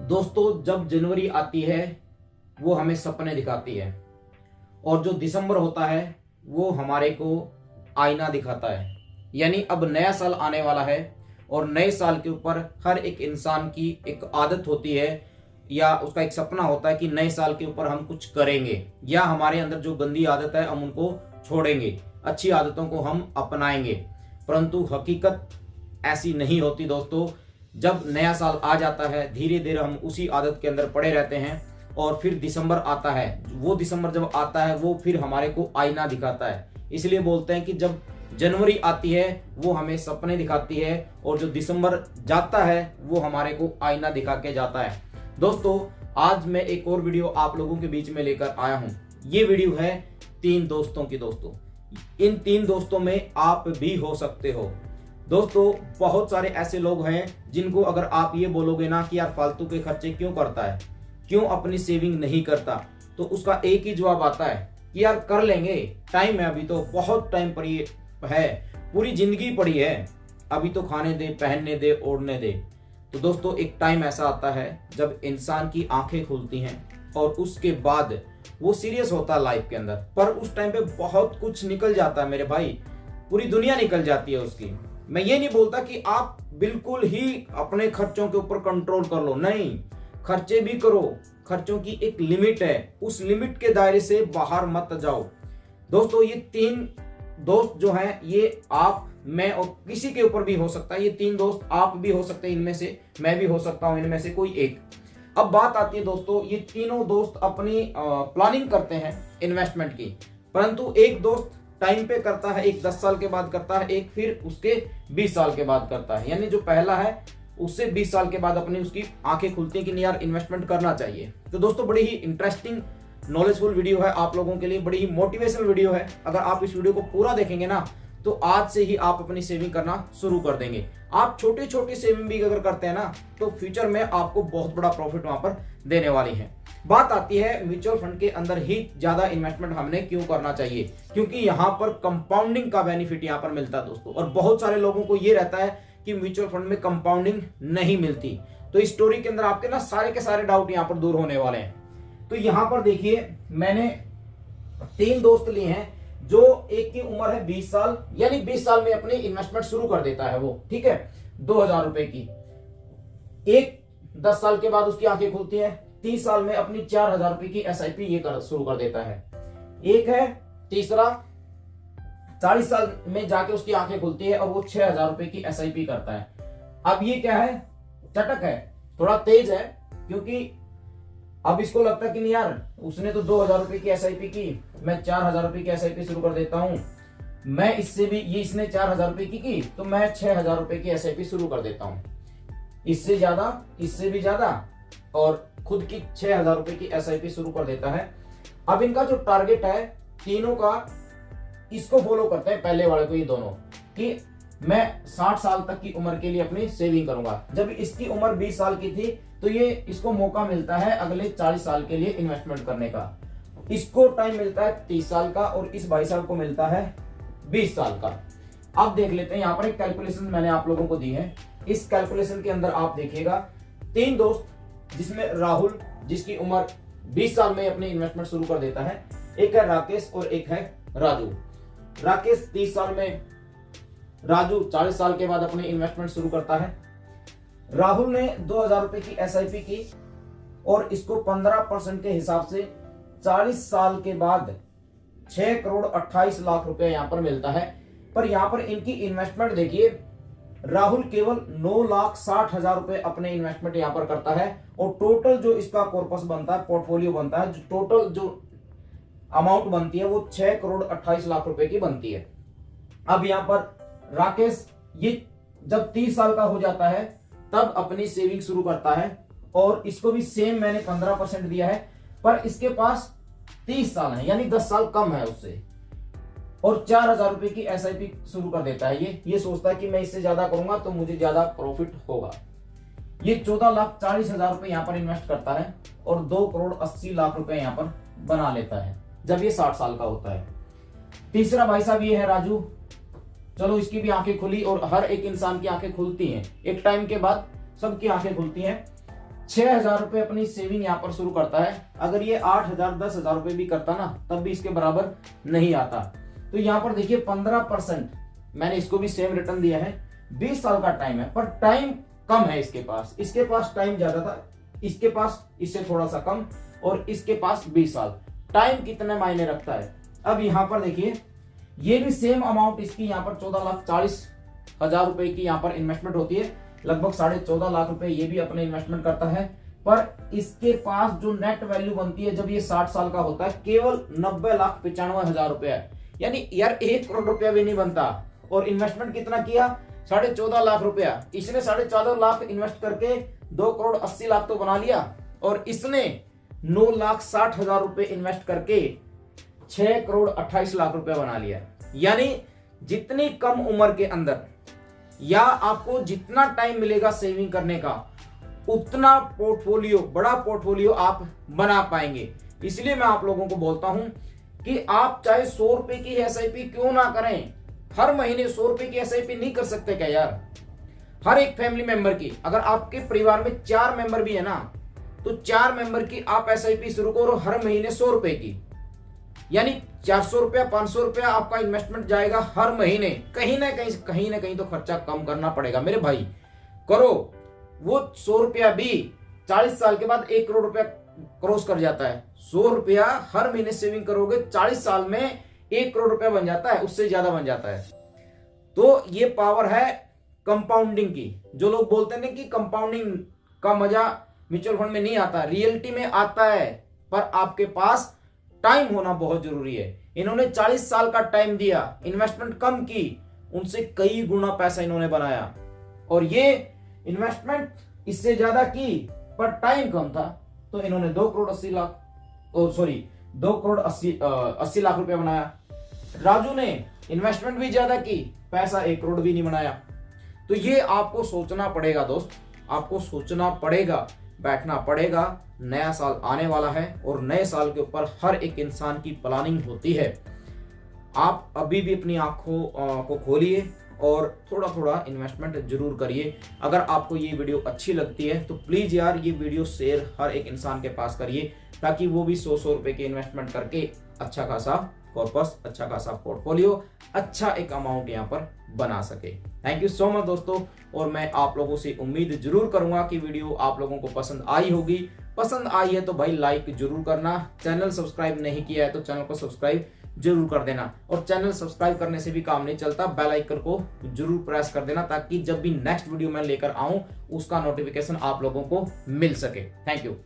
दोस्तों, जब जनवरी आती है वो हमें सपने दिखाती है और जो दिसंबर होता है वो हमारे को आईना दिखाता है। यानी अब नया साल आने वाला है और नए साल के ऊपर हर एक इंसान की एक आदत होती है या उसका एक सपना होता है कि नए साल के ऊपर हम कुछ करेंगे या हमारे अंदर जो गंदी आदत है हम उनको छोड़ेंगे, अच्छी आदतों को हम अपनाएंगे। परंतु हकीकत ऐसी नहीं होती दोस्तों। जब नया साल आ जाता है धीरे धीरे हम उसी आदत के अंदर पड़े रहते हैं और फिर दिसंबर आता है। वो दिसंबर जब आता है वो फिर हमारे को आईना दिखाता है। इसलिए बोलते हैं कि जब जनवरी आती है वो हमें सपने दिखाती है और जो दिसंबर जाता है वो हमारे को आईना दिखा के जाता है। दोस्तों, आज मैं एक और वीडियो आप लोगों के बीच में लेकर आया हूं। ये वीडियो है 3 दोस्तों की। दोस्तों, इन 3 दोस्तों में आप भी हो सकते हो। दोस्तों, बहुत सारे ऐसे लोग हैं जिनको अगर आप ये बोलोगे ना कि यार फालतू के खर्चे क्यों करता है, क्यों अपनी सेविंग नहीं करता, तो उसका एक ही जवाब आता है कि यार कर लेंगे, टाइम है, अभी तो बहुत टाइम पड़ी है, पूरी जिंदगी पड़ी है, अभी तो खाने दे, पहनने दे, ओढ़ने दे। तो दोस्तों, एक टाइम ऐसा आता है जब इंसान की आंखें खुलती हैं और उसके बाद वो सीरियस होता है लाइफ के अंदर। पर उस टाइम पे बहुत कुछ निकल जाता है मेरे भाई, पूरी दुनिया निकल जाती है उसकी। मैं ये नहीं बोलता कि आप बिल्कुल ही अपने खर्चों के ऊपर कंट्रोल कर लो, नहीं, खर्चे भी करो। खर्चों की एक लिमिट है, उस लिमिट के दायरे से बाहर मत जाओ। दोस्तों, ये 3 दोस्त जो हैं ये आप, मैं और किसी के ऊपर भी हो सकता है। ये 3 दोस्त आप भी हो सकते हैं, इनमें से मैं भी हो सकता हूं, इनमें से कोई एक। अब बात आती है दोस्तों, ये तीनों दोस्त अपनी प्लानिंग करते हैं इन्वेस्टमेंट की, परंतु एक दोस्त टाइम पे करता है, एक 10 साल के बाद करता है, एक फिर उसके 20 साल के बाद करता है। यानी जो पहला है उससे 20 साल के बाद अपनी उसकी आंखें खुलती हैं कि नहीं यार इन्वेस्टमेंट करना चाहिए। तो दोस्तों, बड़ी ही इंटरेस्टिंग नॉलेजफुल वीडियो है आप लोगों के लिए, बड़ी ही मोटिवेशनल वीडियो है। अगर आप इस वीडियो को पूरा देखेंगे ना तो आज से ही आप अपनी सेविंग करना शुरू कर देंगे। आप छोटी छोटी सेविंग भी अगर करते हैं ना तो फ्यूचर में आपको बहुत बड़ा प्रॉफिट वहां पर देने वाली है। बात आती है म्यूचुअल फंड के अंदर ही ज्यादा इन्वेस्टमेंट हमने क्यों करना चाहिए, क्योंकि यहाँ पर कंपाउंडिंग का बेनिफिट यहाँ पर मिलता है दोस्तों। और बहुत सारे लोगों को ये रहता है कि म्यूचुअल फंड में कंपाउंडिंग नहीं मिलती। तो इस स्टोरी के अंदर आपके ना सारे के सारे डाउट यहाँ पर दूर होने वाले हैं। तो यहाँ पर देखिए, मैंने 3 दोस्त लिए हैं। जो एक की उम्र है 20 साल, यानी 20 साल में अपनी इन्वेस्टमेंट शुरू कर देता है वो, ठीक है, 2000 रुपए की। एक 10 साल के बाद उसकी आंखें खुलती हैं, 30 साल में अपनी 4000 रुपए की SIP ये शुरू कर देता है। एक है तीसरा, 40 साल में जाके उसकी आंखें खुलती है और वो 6000 रुपए की SIP करता है। अब ये क्या है, चटक है, थोड़ा तेज है, क्योंकि अब इसको लगता है कि नहीं यार उसने तो 2000 रुपए की SIP की, मैं 4000 रुपए की SIP शुरू कर देता हूं। मैं इससे भी, ये इसने 4000 रुपए की तो मैं 6000 रुपए की SIP शुरू कर देता हूं, इससे ज्यादा, इससे भी ज्यादा, और खुद की 6000 रुपए की SIP शुरू कर देता है। अब इनका जो टारगेट है तीनों का, इसको फॉलो करते हैं पहले वाले को, ये दोनों, कि मैं 60 साल तक की उम्र के लिए अपनी सेविंग करूंगा। जब इसकी उम्र 20 साल की थी तो ये इसको मौका मिलता है अगले 40 साल के लिए इन्वेस्टमेंट करने का। इसको टाइम मिलता है 30 साल का और इस भाई साहब को मिलता है 20 साल का। अब देख लेते हैं, यहाँ पर एक कैलकुलेशन मैंने आप लोगों को दी है। इस कैलकुलेशन के अंदर आप देखिएगा 3 दोस्त, जिसमें राहुल जिसकी उम्र 20 साल में अपनी इन्वेस्टमेंट शुरू कर देता है, एक है राकेश और एक है राजू। राकेश 30 साल में, राजू 40 साल के बाद अपनी इन्वेस्टमेंट शुरू करता है। राहुल ने 2000 रुपए की SIP की और इसको 15% के हिसाब से 40 साल के बाद 6 करोड़ 28 लाख रुपए यहां पर मिलता है। पर यहां पर इनकी इन्वेस्टमेंट देखिए, राहुल केवल 9,60,000 रुपए अपने इन्वेस्टमेंट यहां पर करता है और टोटल जो इसका कॉर्पस बनता है, पोर्टफोलियो बनता है, जो टोटल जो अमाउंट बनती है वो 6 करोड़ 28 लाख रुपए की बनती है। अब यहां पर राकेश ये जब 30 साल का हो जाता है तब अपनी सेविंग शुरू करता है और इसको भी सेम मैंने 15% दिया है, पर इसके पास 30 साल है, यानी 10 साल कम है उससे, और 4000 रुपए की SIP शुरू कर देता है। ये सोचता है कि मैं इससे ज्यादा करूंगा तो मुझे ज्यादा प्रॉफिट होगा। ये 14,40,000 रुपए यहाँ पर इन्वेस्ट करता है और 2 करोड़ 80 लाख रुपए यहाँ पर बना लेता है जब ये 60 साल का होता है। तीसरा भाई साहब ये है राजू, चलो इसकी भी आंखें खुली और हर एक इंसान की आंखें खुलती हैं, एक टाइम के बाद सबकी आंखें खुलती हैं। 6,000 रुपए अपनी सेविंग यहाँ पर शुरू करता है। अगर ये 8,000 10,000 रुपए भी करता ना तब भी इसके बराबर नहीं आता। तो यहाँ पर देखिए 15% मैंने इसको भी सेम रिटर्न दिया है। 20 साल का टाइम है, पर टाइम कम है इसके पास टाइम ज्यादा था, इसके पास इससे थोड़ा सा कम, और इसके पास 20 साल। टाइम कितने मायने रखता है। अब यहाँ पर देखिए ये भी सेम अमाउंट इसकी यहाँ पर 14,40,000 रुपए की यहाँ पर इन्वेस्टमेंट होती है, लगभग 14.5 लाख रुपए ये भी अपने इन्वेस्टमेंट करता है। पर इसके पास जो नेट वैल्यू बनती है जब ये 60 साल का होता है केवल 90,95,000 रुपए है। यानी यार 1 करोड़ रुपया भी नहीं बनता, और इन्वेस्टमेंट कितना किया 14.5 लाख रुपया। इसने 14.5 लाख इन्वेस्ट करके 2 करोड़ 80 लाख तो बना लिया, और इसने 9,60,000 रुपए इन्वेस्ट करके 6 करोड़ 28 लाख रुपया बना लिया। यानी जितनी कम उम्र के अंदर या आपको जितना टाइम मिलेगा सेविंग करने का, उतना पोर्टफोलियो, बड़ा पोर्टफोलियो आप बना पाएंगे। इसलिए मैं आप लोगों को बोलता हूं कि आप चाहे 100 रुपए की एसआईपी क्यों ना करें, हर महीने 100 रुपए की एसआईपी नहीं कर सकते क्या यार। हर एक फैमिली मेंबर की, अगर आपके परिवार में 4 मेंबर भी है ना, तो 4 मेंबर की आप एसआईपी शुरू करो हर महीने 100 रुपए की। यानी 400 रुपया 500 रुपया आपका इन्वेस्टमेंट जाएगा हर महीने। कहीं ना कहीं तो खर्चा कम करना पड़ेगा मेरे भाई। करो, वो 100 रुपया भी 40 साल के बाद 1 करोड़ रुपया क्रॉस कर जाता है। 100 रुपया हर महीने सेविंग करोगे 40 साल में 1 करोड़ रुपया बन जाता है, उससे ज्यादा बन जाता है। तो ये पावर है कंपाउंडिंग की। जो लोग बोलते हैं कि कंपाउंडिंग का मजा म्यूचुअल फंड में नहीं आता, रियलिटी में आता है, पर आपके पास टाइम होना बहुत जरूरी है। इन्होंने 40 साल का टाइम दिया, इन्वेस्टमेंट कम की, उनसे कई गुना पैसा इन्होंने बनाया। और ये इन्वेस्टमेंट इससे ज्यादा की पर टाइम कम था, तो इन्होंने 2 करोड़ 80 लाख रुपया बनाया। राजू ने इन्वेस्टमेंट भी ज्यादा की, पैसा 1 करोड़ भी नहीं बनाया। तो ये आपको सोचना पड़ेगा दोस्त, आपको सोचना पड़ेगा, बैठना पड़ेगा। नया साल आने वाला है और नए साल के ऊपर हर एक इंसान की प्लानिंग होती है। आप अभी भी अपनी आंखों को खोलिए और थोड़ा थोड़ा इन्वेस्टमेंट जरूर करिए। अगर आपको ये वीडियो अच्छी लगती है तो प्लीज यार ये वीडियो शेयर हर एक इंसान के पास करिए, ताकि वो भी 100 रुपए की इन्वेस्टमेंट करके अच्छा खासा कॉर्पस, अच्छा खासा पोर्टफोलियो, अच्छा एक अमाउंट यहाँ पर बना सके। थैंक यू सो मच दोस्तों, और मैं आप लोगों से उम्मीद जरूर करूंगा कि वीडियो आप लोगों को पसंद आई होगी। पसंद आई है तो भाई लाइक जरूर करना, चैनल सब्सक्राइब नहीं किया है तो चैनल को सब्सक्राइब जरूर कर देना, और चैनल सब्सक्राइब करने से भी काम नहीं चलता, बेल आइकन को जरूर प्रेस कर देना, ताकि जब भी नेक्स्ट वीडियो मैं लेकर आऊं उसका नोटिफिकेशन आप लोगों को मिल सके। Thank you.